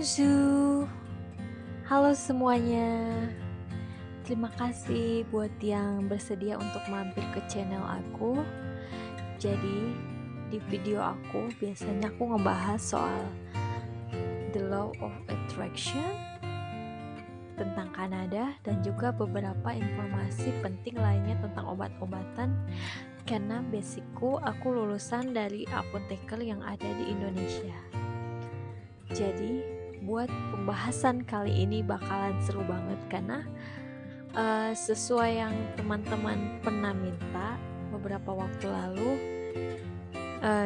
Bonjour, halo semuanya. Terima kasih buat yang bersedia untuk mampir ke channel aku. Jadi di video aku biasanya aku ngebahas soal the law of attraction, tentang Kanada, dan juga beberapa informasi penting lainnya tentang obat-obatan. Karena basicku aku lulusan dari apoteker yang ada di Indonesia. Jadi buat pembahasan kali ini bakalan seru banget karena sesuai yang teman-teman pernah minta beberapa waktu lalu,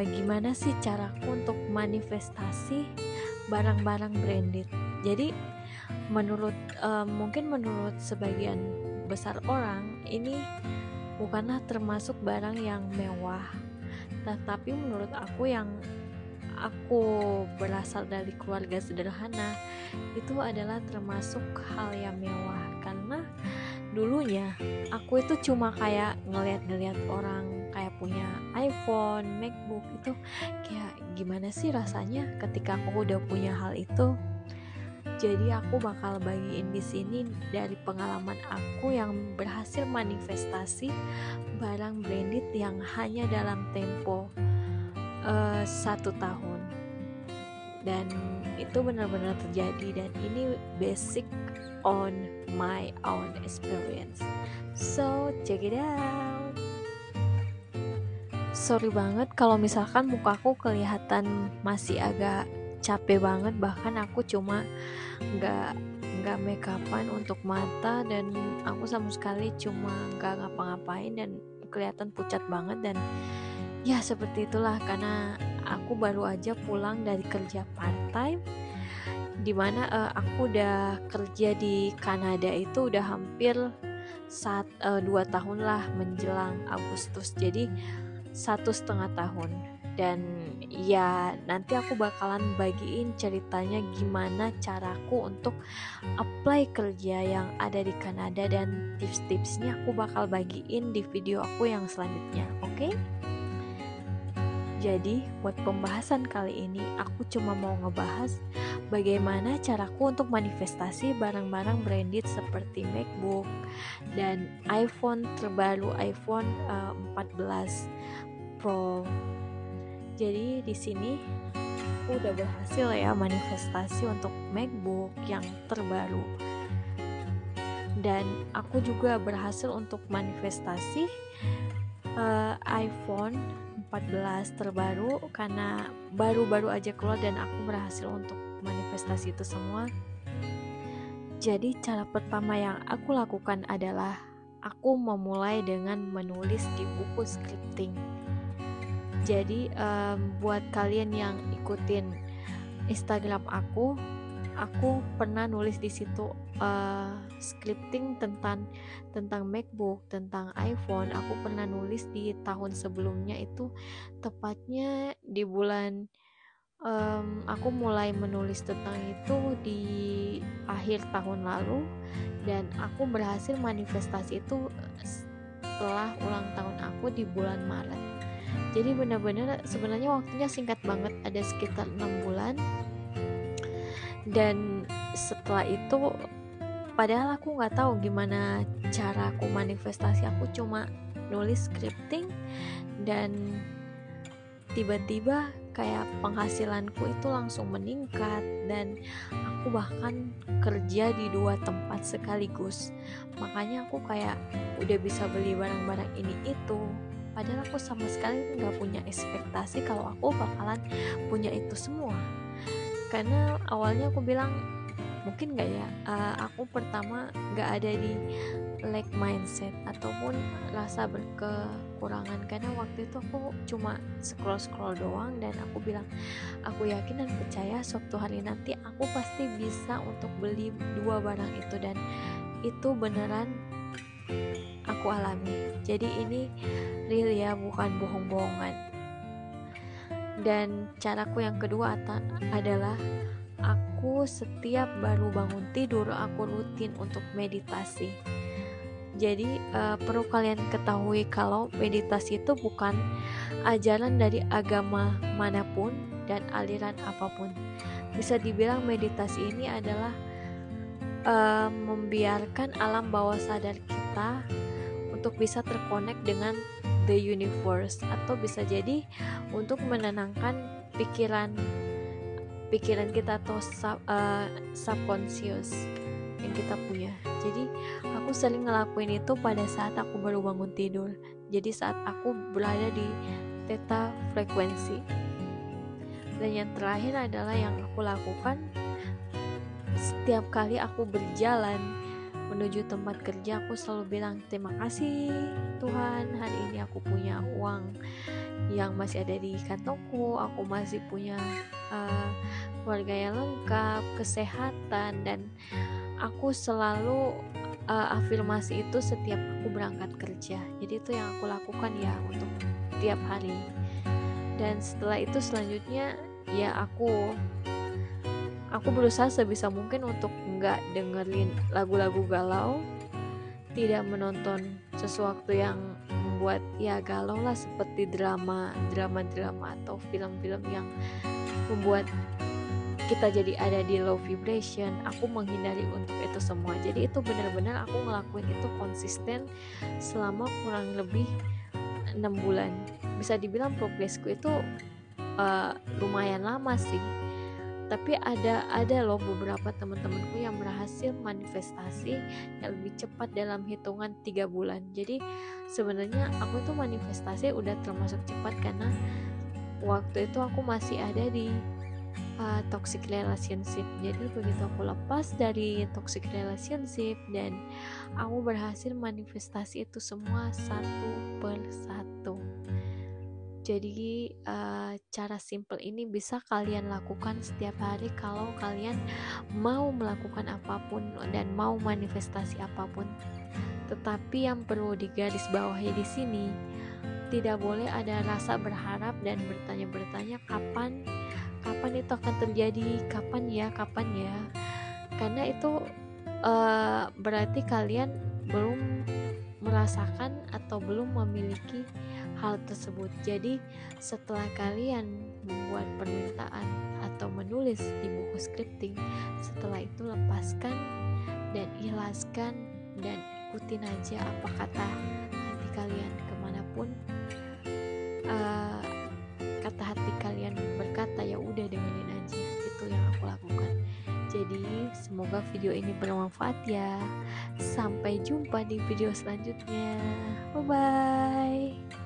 gimana sih caraku untuk manifestasi barang-barang branded. Jadi mungkin menurut sebagian besar orang ini bukanlah termasuk barang yang mewah, tetapi menurut aku yang aku berasal dari keluarga sederhana itu adalah termasuk hal yang mewah. Karena dulunya aku itu cuma kayak ngeliat-ngeliat orang kayak punya iPhone, MacBook, itu kayak gimana sih rasanya ketika aku udah punya hal itu. Jadi aku bakal bagiin di sini dari pengalaman aku yang berhasil manifestasi barang branded yang hanya dalam tempo 1 tahun, dan itu benar-benar terjadi, dan ini basic on my own experience. So check it out. Sorry banget kalau misalkan mukaku kelihatan masih agak capek banget, bahkan aku cuma nggak make upan untuk mata, dan aku sama sekali cuma nggak ngapa-ngapain dan kelihatan pucat banget. Dan ya seperti itulah, karena aku baru aja pulang dari kerja part time, dimana aku udah kerja di Kanada itu udah hampir 2 tahun lah, menjelang Agustus, jadi 1,5 tahun. Dan ya nanti aku bakalan bagiin ceritanya gimana caraku untuk apply kerja yang ada di Kanada, dan tips-tipsnya aku bakal bagiin di video aku yang selanjutnya, oke? Jadi buat pembahasan kali ini aku cuma mau ngebahas bagaimana caraku untuk manifestasi barang-barang branded seperti MacBook dan iPhone terbaru, iPhone 14 Pro. Jadi di sini aku udah berhasil ya manifestasi untuk MacBook yang terbaru, dan aku juga berhasil untuk manifestasi iPhone 14 terbaru karena baru-baru aja keluar, dan aku berhasil untuk manifestasi itu semua. Jadi cara pertama yang aku lakukan adalah aku memulai dengan menulis di buku scripting. Jadi buat kalian yang ikutin Instagram aku pernah nulis di situ scripting tentang MacBook, tentang iPhone. Aku pernah nulis di tahun sebelumnya, itu tepatnya di bulan aku mulai menulis tentang itu di akhir tahun lalu, dan aku berhasil manifestasi itu setelah ulang tahun aku di bulan Maret. Jadi benar-benar sebenarnya waktunya singkat banget, ada sekitar 6 bulan. Dan setelah itu, padahal aku nggak tahu gimana cara aku manifestasi, aku cuma nulis scripting, dan tiba-tiba kayak penghasilanku itu langsung meningkat, dan aku bahkan kerja di 2 tempat sekaligus. Makanya aku kayak udah bisa beli barang-barang ini itu, padahal aku sama sekali nggak punya ekspektasi kalau aku bakalan punya itu semua. Karena awalnya aku bilang mungkin gak ya, aku pertama gak ada di lack mindset ataupun rasa berkekurangan, karena waktu itu aku cuma scroll doang, dan aku bilang aku yakin dan percaya suatu hari nanti aku pasti bisa untuk beli 2 barang itu, dan itu beneran aku alami. Jadi ini real ya, bukan bohong-bohongan. Dan caraku yang kedua adalah aku setiap baru bangun tidur aku rutin untuk meditasi. Jadi perlu kalian ketahui kalau meditasi itu bukan ajaran dari agama manapun dan aliran apapun, bisa dibilang meditasi ini adalah membiarkan alam bawah sadar kita untuk bisa terkonek dengan the universe, atau bisa jadi untuk menenangkan pikiran kita atau subconscious yang kita punya. Jadi aku sering ngelakuin itu pada saat aku baru bangun tidur. Jadi saat aku berada di theta frekuensi. Dan yang terakhir adalah yang aku lakukan setiap kali aku berjalan menuju tempat kerja, aku selalu bilang terima kasih Tuhan, hari ini aku punya uang yang masih ada di kantongku, aku masih punya keluarga yang lengkap, kesehatan, dan aku selalu afirmasi itu setiap aku berangkat kerja. Jadi itu yang aku lakukan ya untuk tiap hari. Dan setelah itu selanjutnya ya aku berusaha sebisa mungkin untuk nggak dengerin lagu-lagu galau, tidak menonton sesuatu yang membuat ya galau lah, seperti drama atau film-film yang membuat kita jadi ada di low vibration. Aku menghindari untuk itu semua. Jadi itu benar-benar aku ngelakuin itu konsisten selama kurang lebih 6 bulan. Bisa dibilang progresku itu lumayan lama sih. Tapi ada loh beberapa teman-temanku yang berhasil manifestasi yang lebih cepat dalam hitungan 3 bulan. Jadi sebenarnya aku tuh manifestasi udah termasuk cepat, karena waktu itu aku masih ada di toxic relationship. Jadi begitu aku lepas dari toxic relationship dan aku berhasil manifestasi itu semua satu per satu. Jadi cara simple ini bisa kalian lakukan setiap hari kalau kalian mau melakukan apapun dan mau manifestasi apapun. Tetapi yang perlu digarisbawahi di sini, tidak boleh ada rasa berharap dan bertanya-bertanya kapan itu akan terjadi, kapan ya. Karena itu berarti kalian belum merasakan atau belum memiliki hal tersebut. Jadi setelah kalian membuat permintaan atau menulis di buku scripting, setelah itu lepaskan dan ikhlaskan dan ikutin aja apa kata hati kalian. Kemanapun kata hati kalian berkata, ya udah dengerin aja. Itu yang aku lakukan. Jadi semoga video ini bermanfaat ya. Sampai jumpa di video selanjutnya. Bye bye.